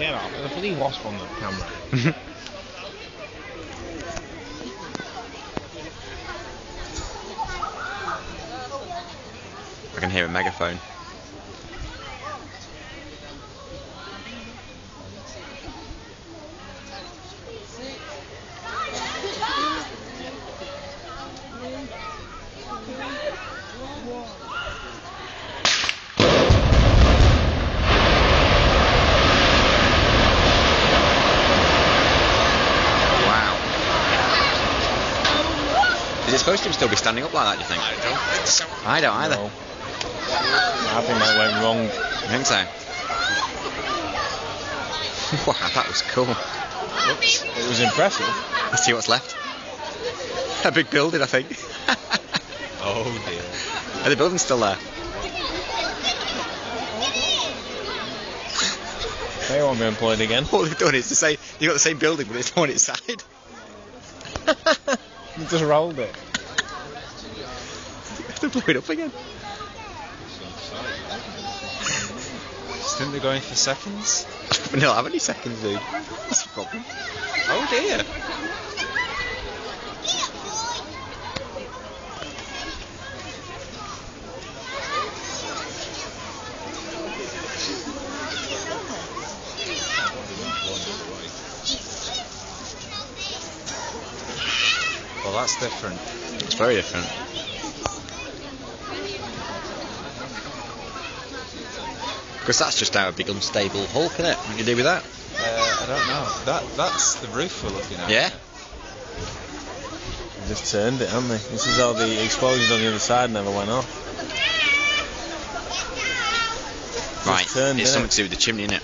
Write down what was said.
head off. There's a bloody wasp on the camera. I can hear a megaphone. Is it supposed to still be standing up like that, do you think? I don't think so. I don't either. No. I think that went wrong. You think so? Wow, that was cool. Oops. It was impressive. Let's see what's left. A big building, I think. Oh dear. Are the buildings still there? They won't be employed again. All they've done is to say, you've got the same building, but it's on its side. You just rolled it. They're blowing up again. Think they're going for seconds? We don't have any seconds, dude. That's the problem. Oh dear. Well, that's different. It's very different. Because that's just our big unstable Hulk, isn't it? What do you do with that? I don't know. That's the roof we're looking at. Yeah? They just turned it, haven't they? This is how the explosions on the other side never went off. Right, Just turned, it's innit? something to do with the chimney, innit?